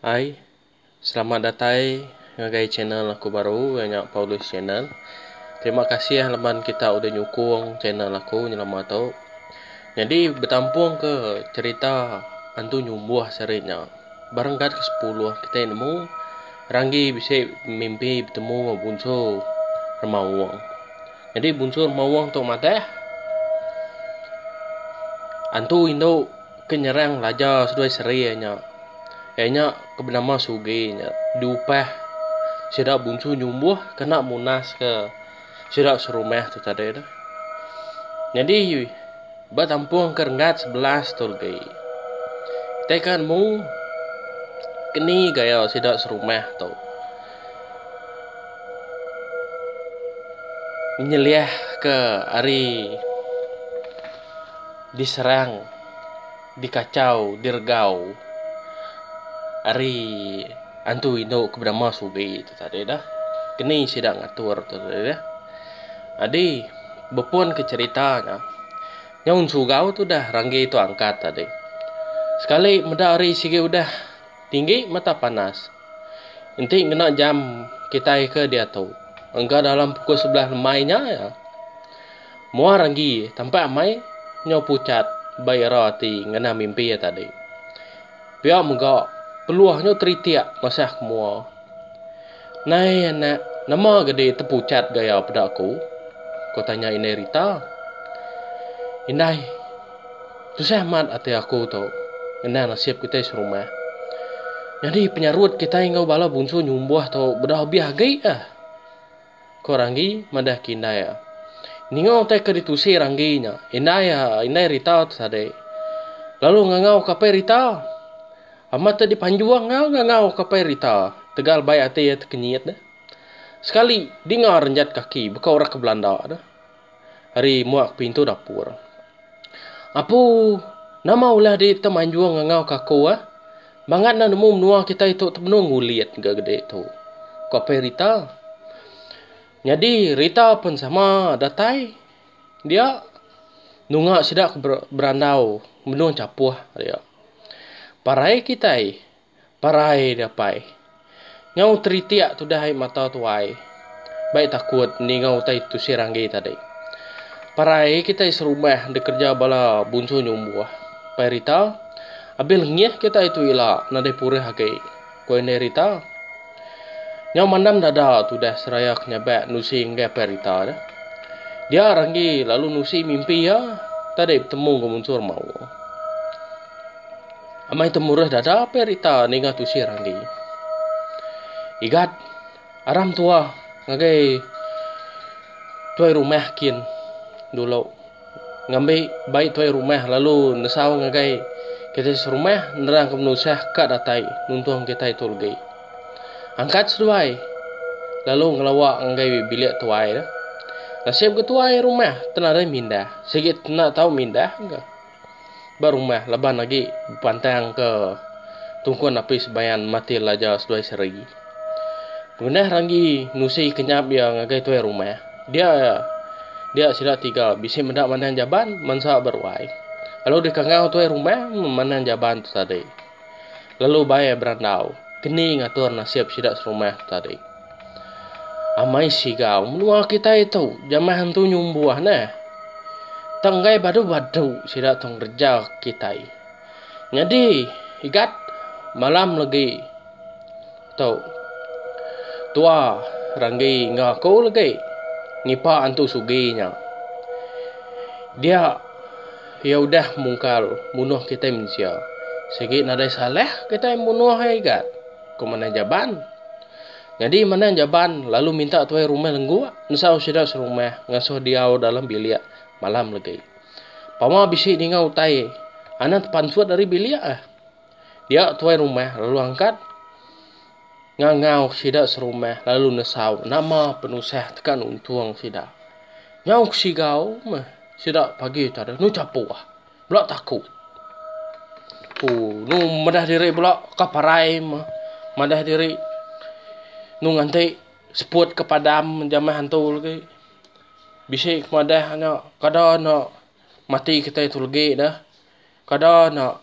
Hai, selamat datang ngagai channel aku baru, yang Paulus Channel. Terima kasih laman kita udah nyukung channel aku nyelama tau. Jadi bertampung ke cerita hantu nyumbuh serinya. Barang kat ke-10 kita nemu Ranggi bisa mimpi bertemu bunso Remawang. Jadi bunso Remawang tu mata hantu Indo kenyerang laja sudah serinya. Kayaknya kebenama sugenya diupah sidak bunsu nyumbuh kena munas ke sidak serumah tu tadi dah. Jadi bertampung ke rengat 11 tu lagi. Tekan mu kini gaya sidak serumah tu. Menyeliah ke hari diserang, dikacau, dirgau. Hari antu Indo keberama sugi itu tadi dah. Kini sidang ngatur tu tadi dah. Adi bepun ke ceritanya. Nyaun sugau tu dah Ranggi itu angkat tadi. Sekali meda hari sige udah tinggi mata panas. Inti kena jam kita ke dia tu. Engkau dalam pukul 11 mainnya ya. Mua Ranggi tampak mai nyo pucat bayar ti ngena mimpi ya tadi. Biar muka peluahnya teritiak masa semua. Nai anak, nama gede terpucat gaya pada aku. Kau tanya ini Rita. Indai, tu sehmat hati aku tu. Kena nasib kita serumah. Jadi penyarut kita yang kau bala bunsu nyumbuh tu bedah biagai ah. Kau Ranggi madah kindai ah. Ningau tak keritusi Rangginya. Indai Rita tu tadi. Lalu ngangau kapai Rita. Amat tadi panjuang ngau kapai Rita. Tegal baik hati ya terkenyit dah. Sekali dengar renjat kaki bekau rak ke Belanda dah. Hari muak pintu dapur. Apu nama ulah di temanjuang ngau kaku ah. Bangat na nemu menua kita itu temenung nguliat gede tu. Kapai Rita. Jadi Rita pun sama datai. Dia nungak sidak berandau menung capuh dia. Parai kita parai dia pai. Ngau teritiak tu dah mata tu ai. Baik takut ni ngau tai tu si Ranggi tadi. Parai kita serumah de kerja bala bunsu nyumbuh. Pai Rita abil ngiah kita itu ila nadai purih hakai. Ko ne Rita. Ngau mandam dada tu dah seraya nyabak nusi ngga pai Rita dah. Dia Ranggi lalu nusi mimpi ya tadi bertemu ke bunsu mau. Amai temurah dada apa Rita ninga tu si Ranggi. Igat aram tua ngagai tuai rumah kin dulu. Ngambil baik tuai rumah lalu nesau ngagai kita serumah nerang ke menusah kat datai nuntung kita itu lagi. Angkat seduai. Lalu ngelawak ngagai bilik tuai dah. Nasib ke tuai rumah tenada mindah. Sikit nak tahu mindah enggak? Barumah laban lagi pantang ke tungkuan api sebayan mati laja seduai serigi. Kemudian Ranggi nusi kenyap yang ngagai tuai rumah. Dia sila tiga bisi mendak mandan jaban mansa berwai. Lalu dikangau tuai rumah mandan jaban tu tadi. Lalu bayar berandau. Kini ngatur nasib sidak serumah tu tadi. Amai sigau menua kita itu jamah hantu nyumbuah nah. Tanggai badu sidak tong kerja kita. Jadi igat malam lagi tau tua Ranggi ngaku lagi nipa antu suginya. Dia ya udah mungkal munuh kita manusia. Sikit nadai salah kita munuh igat. Ko mana jaban. Jadi mana jaban lalu minta tuai rumah lenggu nsau sidak serumah ngasuh diau dalam bilik malam lagi. Pama bisik dingau tai. Anak pansuat dari bilik ah. Dia tuai rumah lalu angkat. Ngangau sidak serumah lalu nesau. Nama penusah tekan untuang sidak. Nyau sigau mah. Sidak pagi tadi. Nu capu ah. Belak takut. Nu madah diri belak kaparai mah. Madah diri. Nu ngantai seput kepadam jamah hantu lagi. Bisik madah hanya kada nak mati kita itu lagi dah. Kada nak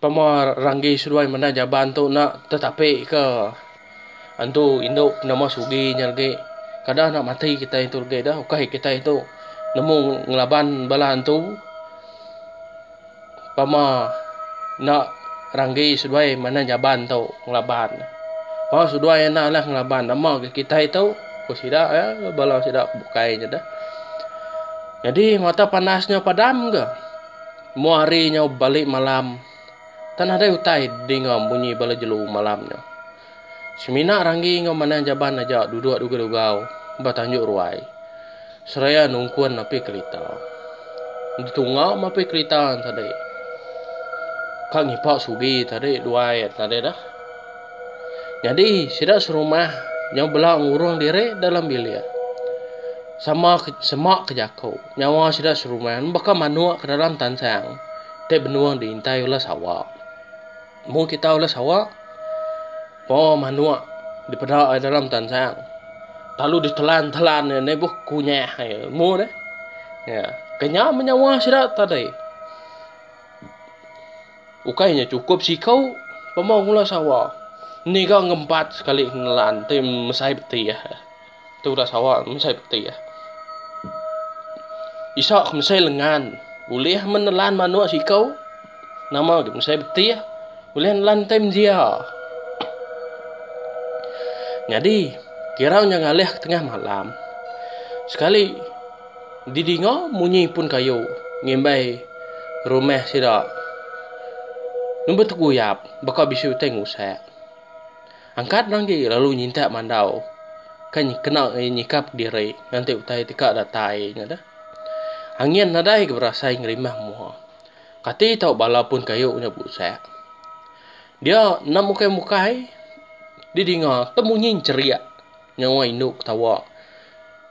Pama ranggi suai mana jaban tu nak tetapi ke antu induk nama sugi nyalge kadang nak mati kita itu ge dah ukai kita itu nemu ngelaban bala antu pama nak ranggi suai mana jaban tu ngelaban mau suai nak lah ngelaban nama kita itu ko sida ya bala sida bukai je dah. Jadi mata panasnya padam ke mu harinya balik malam tan ada utai dengar bunyi bala jelu malamnya. Semina ranggi ngau mana jaban aja duduk dugau batanjuk ruai. Seraya nungkuan api kereta. Ditungau api kereta tadi. Kang ngipak sugi tadi dua ayat tadi dah. Jadi sida serumah yang belah ngurung diri dalam bilik. Semak kejakau. Nyawa sida serumah bakal manuak ke dalam tansang. Te benuang diintai oleh sawah. Mu kita oleh sawah. Po manuak di pedak dalam tansang. Lalu ditelan-telan ni buh kunyah mu deh. Ya, kenya menyawa sida tadi. Ukainya cukup si kau pemau ngula sawah. Ni kau ngempat sekali nelan tem mesai beti ya. Tu dah sawah mesai beti ya. Isak mesai lengan. Boleh menelan manuak si kau. Nama dia mesai beti ya. Boleh nelan tem dia. Jadi kiranya ngalih tengah malam. Sekali didingo munyi pun kayu ngimbai rumah sida. Number teguyap bakal bisu tengok saya. Angkat ranggi lalu nyinta mandau. Kan kena nyikap diri nanti utai tika datai nya dah. Angin nadai berasa ngerimah muha. Kati tau bala pun kayu nya busa. Dia nak mukai-mukai di dinga temunyin ceria nyawa induk tawa.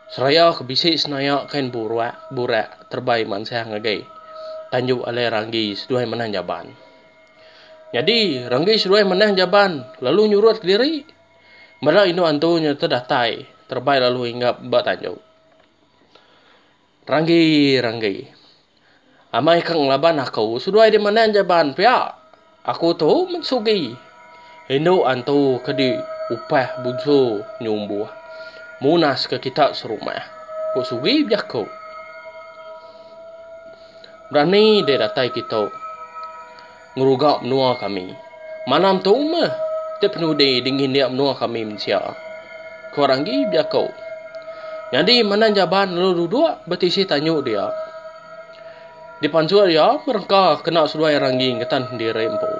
Seraya kebisik senaya kain burak terbaik mansah ngagai. Tanjuk alai ranggi seduai menang jaban. Jadi ranggi seduai menang jaban lalu nyurut diri. Malah inu antunya terdatai terbaik lalu hinggap bak tanjuk. Ranggi. Amai kang laban aku seduai di menang jaban pia. Aku tu mensugi. Hindu antu kedi upah bunso nyumbuh. Munas ke kita serumah. Kau sugi biakau. Berani dia datai kita. Ngerugak menua kami. Manam tu mah. Dia penuh dia dingin dia menua kami mencia. Kau ranggi biakau. Jadi mana jaban lalu duduk bertisi tanyuk dia. Di pansua dia mereka kena seluai ranggi ngetan sendiri empu.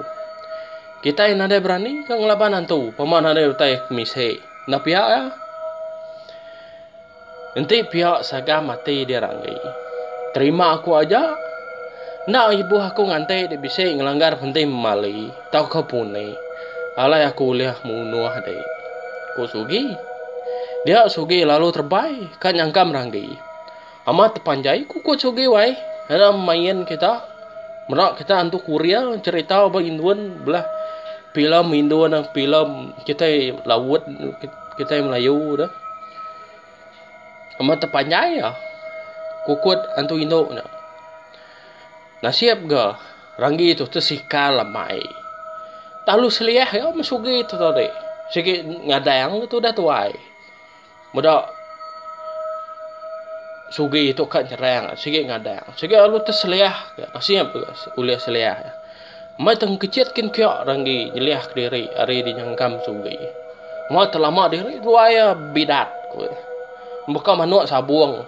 Kita yang ada berani kang labanan tu. Paman ada utai kemise. Nak pihak ya? Nanti pihak saga mati dia ranggi. Terima aku aja. Nak ibu aku ngantai dia bisa ngelanggar penting memali. Tahu kau pune. Alai aku lihat munuah deh. Kau sugi. Dia sugi lalu terbaik. Kan nyangkam ranggi. Amat terpanjai ku sugi wai. Ada main kita. Merak kita antu Korea cerita apa Induan belah. Film Indo dan film kita laut kita Melayu dah. Amat terpanjai ya. Kukut antu Indo na. Nasiap ga ranggi itu tersikal lamai. Talu seliah ya masugi itu tadi. Sikit ngadang itu dah tuai. Muda sugi itu kan cerang, sikit ngadang. Sikit lalu terseliah. Nasiap ga uliah seliah ya. Mai teng kecit kin kya ranggi nyeliah diri ari di nyangkam sugi. Mau terlama diri ruaya bidat ko. Buka manuak sabung.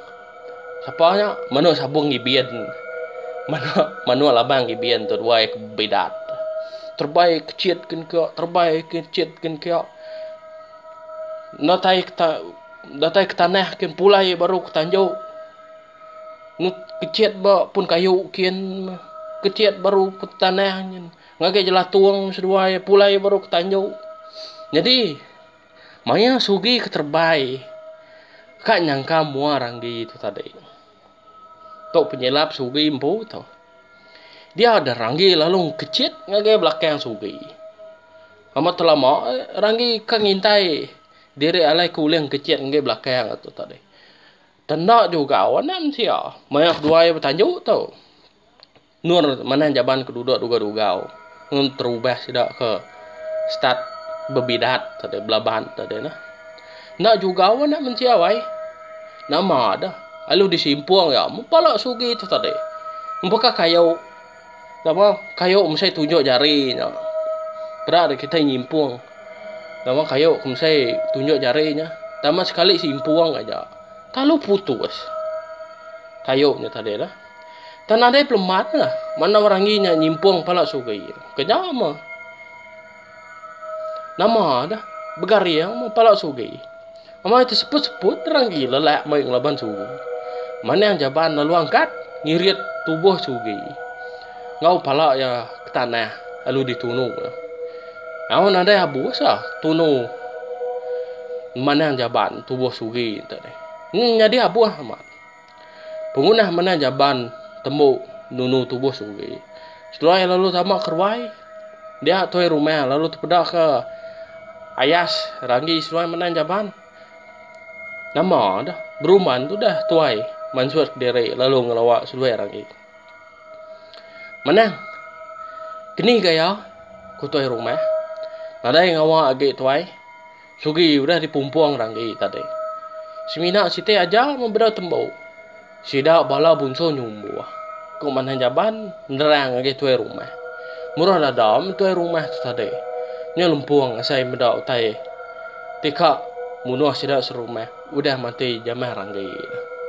Sapanya manuak sabung gibian. Manuak labang gibian tu ruaya bidat. Terbaik kecit kin kya. Datai ke tanah kin pulai baru ke tanjau. Nu kecit ba pun kayu kin kecil baru ke tanah ngagai jelah tuang seduai pulai baru ke tanjau. Jadi maya sugi ke terbaik kak nyangka mua ranggi itu tadi. Tok penyelap sugi empu tau. Dia ada ranggi lalu kecil ngagai belakang sugi. Amat lama ranggi kang ngintai diri alai kuliang kecil ngagai belakang itu tadi. Tenda juga wanam sia. Maya seduai bertanjau tau. Nur mana jaban keduduk dugau. ngun terubah sidak ke start berbidat tadi belaban tadi nah. Nak juga awan nak menciawai. Nama ada. Lalu disimpuang ya, mempalak sugi itu tadi. Mumpaka kayu. Nama kayu mesti tunjuk jarinya. Berada kita nyimpuang. Nama kayu mesti tunjuk jarinya. Nama sekali simpuang aja. Lalu putus. Kayunya tadi lah. Dan ada pelemat lah. Mana oranginya nyimpuang palak sugi. Kenyama. Nama ada. Begari yang mempalak sugi. Ama itu sebut-sebut terang gila lah main laban sugi. Mana yang jaban lalu angkat. Ngirit tubuh sugi. Ngau palak ya ke tanah. Lalu ditunu. Awan ada yang habus lah. Tunu. Mana yang jaban tubuh sugi. Jadi habus amat. Pengguna mana jaban tembuk nunu tubuh sugi. Setelah lalu tamak kerwai. Dia tuai rumah lalu terpedak ke ayas rangi setelah mana jaban. Nama dah beruman tu dah tuai mansuat dere lalu ngelawak setelah rangi. Mana? Kini gaya ku tuai rumah. Nada yang awak agak tuai. Sugi udah dipumpuang rangi tadi. Semina site aja membera tembuk. Sidak bala bunso nyumbuh. Kau mana jaban nerang lagi tuai rumah. Murah dah dam tuai rumah tu tadi. Nya lumpuang saya mendak utai. Tika munuh sidak serumah. Udah mati jamah ranggi.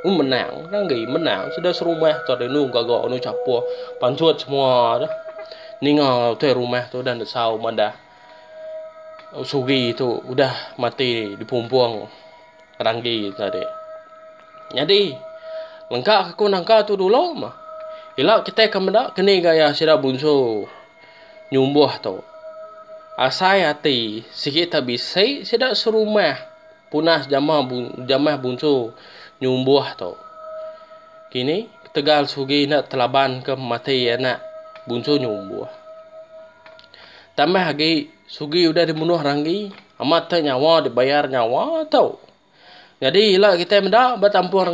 Menang ranggi menang sudah serumah tadi nu gagak nu capo pancuat semua dah. Ningal tuai rumah tu dan sau mandah. Sugi tu udah mati dipumpuang ranggi tadi. Jadi lengkap aku nangka tu dulu mah. Ilak kita kemendak kini gaya sida bunso nyumbuh tu. Asai hati sikit habisai sida serumah punas jamah bunso nyumbuh tu. Kini tegal sugi nak telaban ke mati anak bunso nyumbuh. Tambah lagi sugi udah dibunuh ranggi amat nyawa dibayar nyawa tau. Jadi ilak kita mendak bertampuh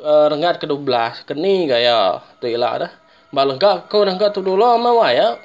rengat ke-12 keni gaya tu ilak dah. Ba lengkap kau nangka tu dulu mau ya.